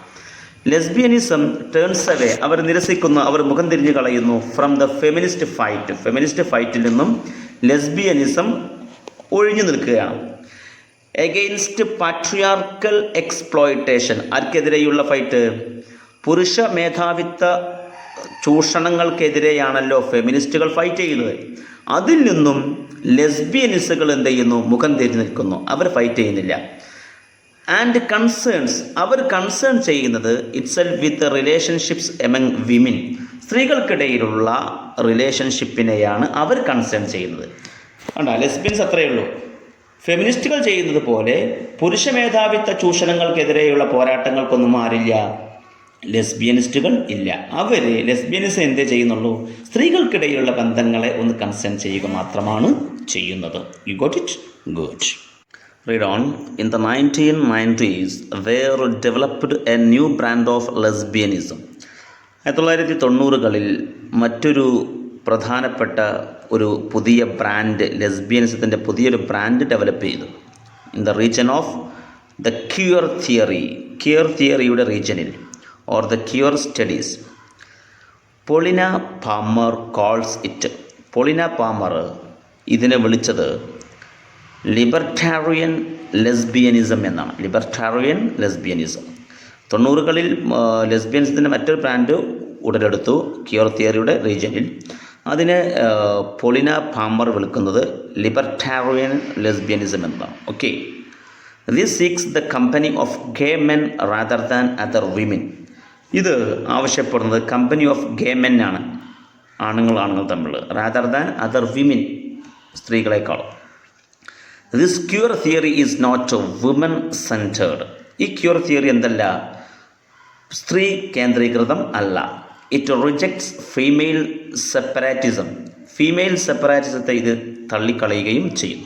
S1: Lesbianism turns away, അവർ നിരസിക്കുന്നു, അവർ മുഖം തിരിഞ്ഞു കളയുന്നു. ഫ്രം ദ ഫെമിനിസ്റ്റ് ഫൈറ്റിൽ നിന്നും ലെസ്ബിയനിസം ഒഴിഞ്ഞു നിൽക്കുകയാണ്. Against patriarchal exploitation. ആർക്കെതിരെയുള്ള ഫൈറ്റ്? പുരുഷ മേധാവിത്വ ചൂഷണങ്ങൾക്കെതിരെയാണല്ലോ ഫെമിനിസ്റ്റുകൾ ഫൈറ്റ് ചെയ്യുന്നത്. അതിൽ നിന്നും ലെസ്ബിയനിസ്റ്റുകൾ എന്ത് ചെയ്യുന്നു? മുഖം തിരിഞ്ഞു നിൽക്കുന്നു. അവർ ഫൈറ്റ് ചെയ്യുന്നില്ല. ആൻഡ് കൺസേൺസ്, അവർ കൺസേൺ ചെയ്യുന്നത് ഇറ്റ്സെൽഫ് വിത്ത് റിലേഷൻഷിപ്സ് എമംഗ് വിമൻ. സ്ത്രീകൾക്കിടയിലുള്ള റിലേഷൻഷിപ്പിനെയാണ് അവർ കൺസേൺ ചെയ്യുന്നത്. കണ്ടാ, ലെസ്ബിയൻസ് അത്രയേ ഉള്ളൂ. ഫെമിനിസ്റ്റുകൾ ചെയ്യുന്നത് പോലെ പുരുഷ മേധാവിത്വ ചൂഷണങ്ങൾക്കെതിരെയുള്ള പോരാട്ടങ്ങൾക്കൊന്നും ആരില്ല? ലെസ്ബിയനിസ്റ്റുകൾ ഇല്ല. അവർ ലെസ്ബിയനിസം എന്തേ ചെയ്യുന്നുള്ളൂ? സ്ത്രീകൾക്കിടയിലുള്ള ബന്ധങ്ങളെ ഒന്ന് കൺസേൺ ചെയ്യുക മാത്രമാണ് ചെയ്യുന്നത്. You got it? Good. Read on. In the 1990s, there developed a new brand of lesbianism. 1990കളിൽ മറ്റൊരു പ്രധാനപ്പെട്ട ഒരു പുതിയ ബ്രാൻഡ്, ലെസ്ബിയനിസത്തിൻ്റെ പുതിയൊരു ബ്രാൻഡ് ഡെവലപ്പ് ചെയ്തു. In the region of the queer തിയറിയുടെ റീജനിൽ or the queer studies. Paulina Palmer calls it. Paulina Palmer ഇതിനെ വിളിച്ചത് ലിബർട്ടാറിയൻ ലെസ്ബിയനിസം എന്നാണ്. ലിബർട്ടാറിയൻ ലെസ്ബിയനിസം. 90കളിൽ ലെസ്ബിയനിസത്തിൻ്റെ മറ്റൊരു ബ്രാൻഡ് ഉടലെടുത്തു ക്യൂർ തിയറിയുടെ റീജിയനിൽ. അതിനെ പൊളിന പാമർ വിളിക്കുന്നത് ലിബർട്ടാറിയൻ ലെസ്ബിയനിസം എന്നാണ്. Okay, this seeks the company of gay men rather than other women. ഇത് ആവശ്യപ്പെടുന്നത് കമ്പനി ഓഫ് ഗേ മെൻ ആണ്, ആണുങ്ങൾ തമ്മിൽ, റാദർ ദാൻ അതർ വിമൻ, സ്ത്രീകളെക്കാളും. This queer theory is not woman centred. ഈ queer theory എന്തല്ല, സ്ത്രീ കേന്ദ്രീകൃതം അല്ല. It rejects female separatism. Female സെപ്പറേറ്റിസത്തെ ഇത് തള്ളിക്കളയുകയും ചെയ്യും.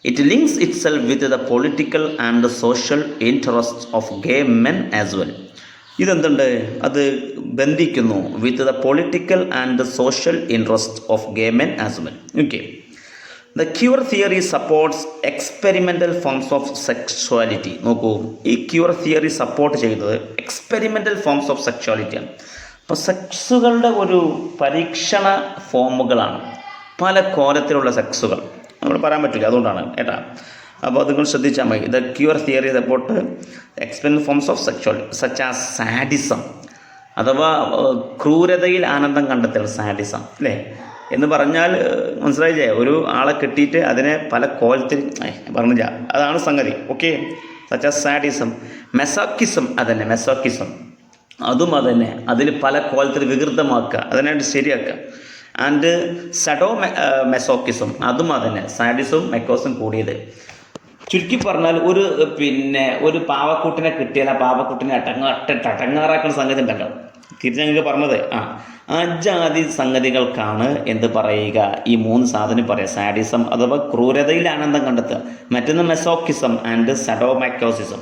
S1: It links itself with the political and social interest of gay men as well. ഇതെന്തുണ്ട്, അത് ബന്ധിക്കുന്നു with the political and social interest of gay men as well. Okay. The queer theory supports experimental forms of sexuality. നോക്കൂ, ഈ queer theory support ചെയ്തത് experimental forms of സെക്ഷ്വാലിറ്റിയാണ്. അപ്പോൾ സെക്സുകളുടെ ഒരു പരീക്ഷണ ഫോമുകളാണ്, പല കോലത്തിലുള്ള സെക്സുകൾ നമ്മൾ പറയാൻ പറ്റില്ല, അതുകൊണ്ടാണ് കേട്ടാ. അപ്പോൾ നിങ്ങൾ ശ്രദ്ധിച്ചാൽ മതി. The queer theory support experimental forms of sexuality such as sadism, അഥവാ ക്രൂരതയിൽ ആനന്ദം കണ്ടെത്തൽ, സാഡിസം അല്ലേ എന്ന് പറഞ്ഞാൽ മനസ്സിലായില്ലേ, ഒരു ആളെ കിട്ടിയിട്ട് അതിനെ പല കോലത്തിൽ പറഞ്ഞില്ല, അതാണ് സംഗതി. Okay. Such as sadism. Masochism, അതന്നെ മെസോക്കിസം, അതും അതന്നെ, അതിൽ പല കോലത്തിൽ വികൃതമാക്കുക, അതിനായിട്ട് ശരിയാക്കുക. ആൻഡ് സഡോ മെസോക്കിസം, അതും അതന്നെ, സാഡിസും മെക്കോസും കൂടിയത്. ചുരുക്കി പറഞ്ഞാൽ ഒരു പാവക്കൂട്ടിനെ കിട്ടിയാൽ ആ പാവക്കൂട്ടിനെ അടങ്ങാറാക്കുന്ന സംഗതി ഉണ്ടല്ലോ, തിരിച്ച് ഞങ്ങൾക്ക് പറഞ്ഞത് ആ ജാതി സംഗതികൾക്കാണ് എന്ത് പറയുക, ഈ മൂന്ന് സാധനം പറയുക. സാഡിസം അഥവാ ക്രൂരതയിൽ ആനന്ദം കണ്ടെത്തുക, മറ്റൊന്ന് മെസോക്കിസം ആൻഡ് സഡോമാക്കോസിസം.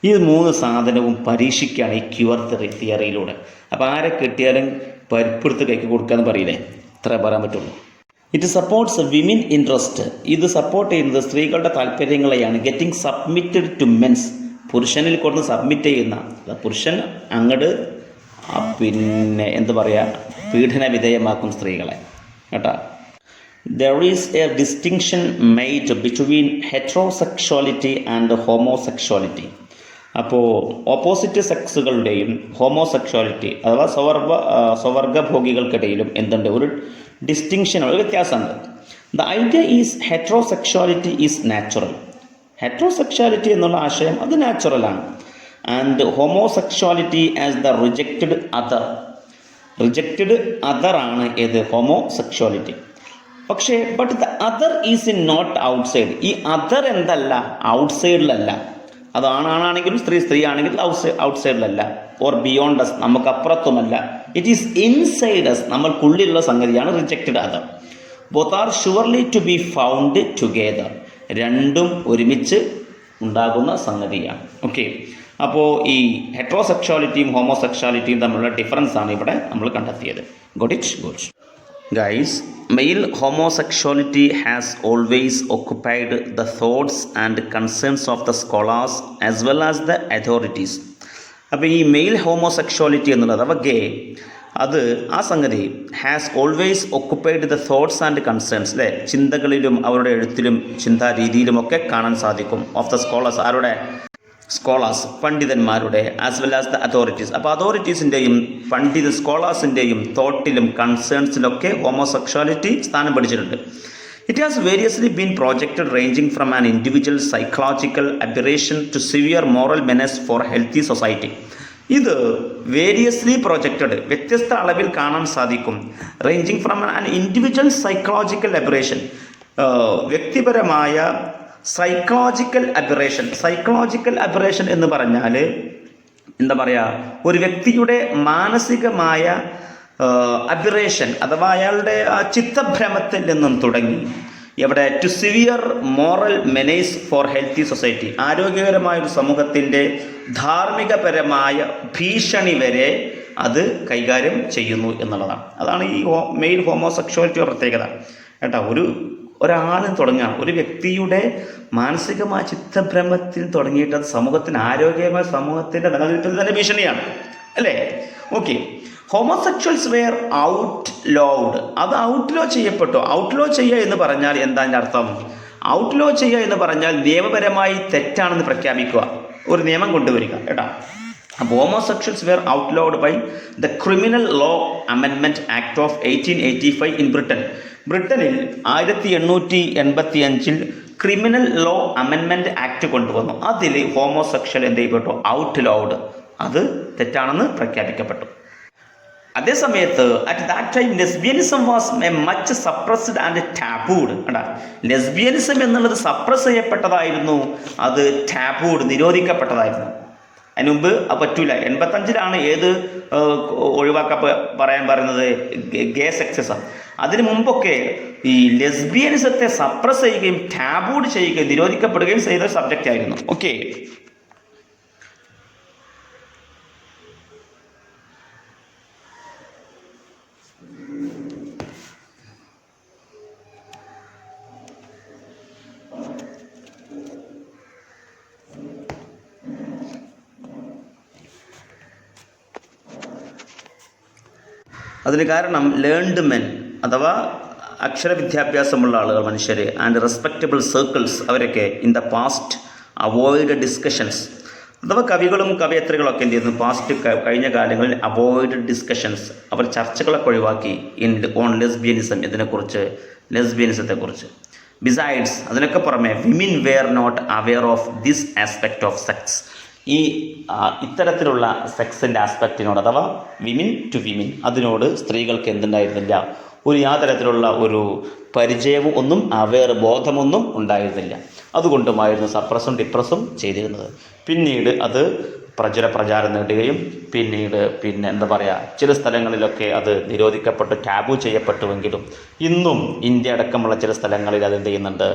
S1: ഈ മൂന്ന് സാധനവും പരീക്ഷിക്കുകയാണ് ഈ ക്യൂർ തിയറിയിലൂടെ. അപ്പോൾ ആരെ കിട്ടിയാലും പരിപ്പെടുത്ത് കൈക്ക് കൊടുക്കാന്ന് പറയില്ലേ, ഇത്ര പറയാൻ പറ്റുള്ളൂ. It supports women interest. ഇത് സപ്പോർട്ട് ചെയ്യുന്നത് സ്ത്രീകളുടെ താല്പര്യങ്ങളെയാണ്. Getting submitted to mens. പുരുഷനിൽ കൊടുത്ത് സബ്മിറ്റ് ചെയ്യുന്ന, പുരുഷൻ അങ്ങോട്ട് എന്ത് പറയുക, പീഡന വിധേയമാക്കും സ്ത്രീകളെ കേട്ടോ. There is a distinction made between heterosexuality and homosexuality. അപ്പോൾ ഓപ്പോസിറ്റ് സെക്സുകളുടെയും ഹോമോസെക്ഷുവാലിറ്റി അഥവാ സ്വവർഗഭോഗികൾക്കിടയിലും എന്തുണ്ട്, ഒരു ഡിസ്റ്റിങ്ഷൻ, ഒരു വ്യത്യാസമുണ്ട്. The idea is heterosexuality is natural. Heterosexuality എന്നുള്ള ആശയം അത് നാച്ചുറലാണ്. And homosexuality as the rejected other. Rejected other ആണ് ഏത്, ഹോമോസെക്ഷുവാലിറ്റി. പക്ഷേ but the other is in not outside. ഈ അതർ എന്തല്ല, ഔട്ട്സൈഡിലല്ല. അത് ആണാണെങ്കിലും സ്ത്രീ ആണെങ്കിലും ഔട്ട്സൈഡിലല്ല. ഓർ ബിയോണ്ട് അസ്, നമുക്കപ്പുറത്തുമല്ല. ഇറ്റ് ഈസ് ഇൻസൈഡ് അസ്, നമ്മൾക്കുള്ളിലുള്ള സംഗതിയാണ് rejected other. Both are surely to be found together. രണ്ടും ഒരുമിച്ച് ഉണ്ടാകുന്ന സംഗതിയാണ്. ഓക്കെ. അപ്പോൾ ഈ ഹെറ്ററോസെക്ഷുവാലിറ്റിയും ഹോമോസെക്ഷുവാലിറ്റിയും തമ്മിലുള്ള ഡിഫറൻസ് ആണ് ഇവിടെ നമ്മൾ കണ്ടെത്തിയത്. Got it? Good. Guys, male homosexuality has always occupied the thoughts and concerns of the scholars as well as the authorities. അപ്പോൾ ഈ മെയിൽ ഹോമോസെക്ഷുവാലിറ്റി എന്നുള്ളത് അഥവാ ഗേ, അത് ആ സംഗതി has always occupied the thoughts and concerns അല്ലേ, ചിന്തകളിലും അവരുടെ എഴുത്തിലും ചിന്താരീതിയിലുമൊക്കെ കാണാൻ സാധിക്കും. ഓഫ് ദ സ്കോളേഴ്സ്, ആരുടെ സ്കോളേഴ്സ്, പണ്ഡിതന്മാരുടെ, as well as the authorities. അപ്പോൾ അതോറിറ്റീസിൻ്റെയും സ്കോളേഴ്സിൻ്റെയും തോട്ടിലും കൺസേൺസിലൊക്കെ ഹോമോസെക്ഷുവാലിറ്റി സ്ഥാനം പിടിച്ചിട്ടുണ്ട്. It has variously been projected ranging from an individual psychological aberration to severe moral menace for healthy society. ഇത് വേരിയസ്ലി പ്രൊജക്റ്റഡ്, വ്യത്യസ്ത അളവിൽ കാണാൻ സാധിക്കും. Ranging from an individual psychological aberration, വ്യക്തിപരമായ സൈക്കോളജിക്കൽ അബിറേഷൻ എന്ന് പറഞ്ഞാൽ എന്താ പറയുക, ഒരു വ്യക്തിയുടെ മാനസികമായ അബിറേഷൻ അഥവാ അയാളുടെ ചിത്തഭ്രമത്തിൽ നിന്നും തുടങ്ങി എവിടെ to severe moral menace for healthy society, ആരോഗ്യകരമായ ഒരു സമൂഹത്തിൻ്റെ ധാർമ്മികപരമായ ഭീഷണി വരെ അത് കൈകാര്യം ചെയ്യുന്നു എന്നുള്ളതാണ്. അതാണ് ഈ മെയിൽ ഹോമോസെക്ഷുവാലിറ്റിയുടെ പ്രത്യേകത കേട്ടോ. ഒരാളിൽ തുടങ്ങുകയാണ്, ഒരു വ്യക്തിയുടെ മാനസികമായ ചിത്തഭ്രമത്തിൽ തുടങ്ങിയിട്ട് അത് സമൂഹത്തിന്, ആരോഗ്യമായ സമൂഹത്തിൻ്റെ നിലനിൽപ്പിൽ തന്നെ ഭീഷണിയാണ് അല്ലേ. ഓക്കെ. Homosexuals were outlawed. അത് ഔട്ട്ലോ ചെയ്യപ്പെട്ടു. ഔട്ട്ലോ ചെയ്യുക എന്ന് പറഞ്ഞാൽ എന്താണ് അർത്ഥം? ഔട്ട്ലോ ചെയ്യുക എന്ന് പറഞ്ഞാൽ നിയമപരമായി തെറ്റാണെന്ന് പ്രഖ്യാപിക്കുക, ഒരു നിയമം കൊണ്ടുവരിക കേട്ടോ. അപ്പോൾ homosexuals were outlawed by the criminal law amendment act of 1885 in Britain. ബ്രിട്ടനിൽ 1885 ക്രിമിനൽ ലോ അമെൻമെൻറ്റ് ആക്ട് കൊണ്ടുവന്നു. അതിൽ ഹോമോസെക്ഷൽ എന്ത് ചെയ്യപ്പെട്ടു? Outlawed. അത് തെറ്റാണെന്ന് പ്രഖ്യാപിക്കപ്പെട്ടു. അതേസമയത്ത് at that time lesbianism was a much suppressed and tabooed. കണ്ടാ, ലെസ്ബിയനിസം എന്നുള്ളത് സപ്രസ് ചെയ്യപ്പെട്ടതായിരുന്നു, അത് ടാബൂഡ്, നിരോധിക്കപ്പെട്ടതായിരുന്നു. അതിന് മുമ്പ് അത് പറ്റൂല. 85 ഏത് പറയാൻ പറയുന്നത്? ഗേ സെക്സിസം. അതിനു മുമ്പൊക്കെ ഈ ലെസ്ബിയനിസത്തെ സപ്രസ് ചെയ്യുകയും ടാബൂഡ് ചെയ്യുകയും നിരോധിക്കപ്പെടുകയും ചെയ്ത സബ്ജക്റ്റ് ആയിരുന്നു. ഓക്കെ, അതിന് കാരണം ലേൺഡ് മെൻ അഥവാ അക്ഷരവിദ്യാഭ്യാസമുള്ള ആളുകൾ, മനുഷ്യർ, ആൻഡ് റെസ്പെക്റ്റബിൾ സർക്കിൾസ്, അവരൊക്കെ in the past avoid discussions. അഥവാ കവികളും കവയത്രികളൊക്കെ എന്ത് ചെയ്യുന്നു? പാസ്റ്റ് കഴിഞ്ഞ കാലങ്ങളിൽ അവോയ്ഡ് ഡിസ്കഷൻസ്, അവർ ചർച്ചകളൊക്കെ ഒഴിവാക്കി ഓൺ ലെസ്ബിയനിസം, ഇതിനെക്കുറിച്ച്, ലെസ്ബിയനിസത്തെക്കുറിച്ച്. ബിസൈഡ്സ്, അതിനൊക്കെ പുറമെ women were not aware of this aspect of sex. ഈ ഇത്തരത്തിലുള്ള സെക്സിൻ്റെ ആസ്പെക്റ്റിനോട്, അഥവാ വിമൻ ടു വിമൻ, അതിനോട് സ്ത്രീകൾക്ക് എന്തുണ്ടായിരുന്നില്ല? യാതരത്തിലുള്ള ഒരു പരിചയവും ഒന്നും, ബോധമൊന്നും ഉണ്ടായിരുന്നില്ല. അതുകൊണ്ടുമായിരുന്നു സപ്രസും ഡിപ്രസും ചെയ്തിരുന്നത്. പിന്നീട് അത് പ്രചാരം നേടുകയും പിന്നീട് എന്താ പറയുക, ചില സ്ഥലങ്ങളിലൊക്കെ അത് നിരോധിക്കപ്പെട്ടു, ടാബു ചെയ്യപ്പെട്ടുവെങ്കിലും ഇന്നും ഇന്ത്യ അടക്കമുള്ള ചില സ്ഥലങ്ങളിൽ അത് എന്ത് ചെയ്യുന്നുണ്ട്?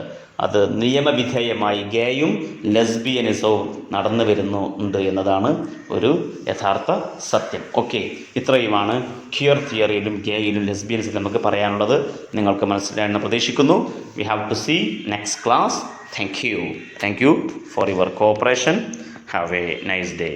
S1: അത് നിയമവിധേയമായി ഗേയും ലെസ്ബിയനിസവും നടന്നു വരുന്നുണ്ട് എന്നതാണ് ഒരു യഥാർത്ഥ സത്യം. ഓക്കെ, ഇത്രയുമാണ് ക്യൂർ തിയറിയിലും ഗേയിലും ലെസ്ബിയനിസിലും നമുക്ക് പറയാനുള്ളത്. നിങ്ങൾക്ക് മനസ്സിലായെന്ന് പ്രതീക്ഷിക്കുന്നു. We have to see next class. Thank you for your cooperation. Have a nice day.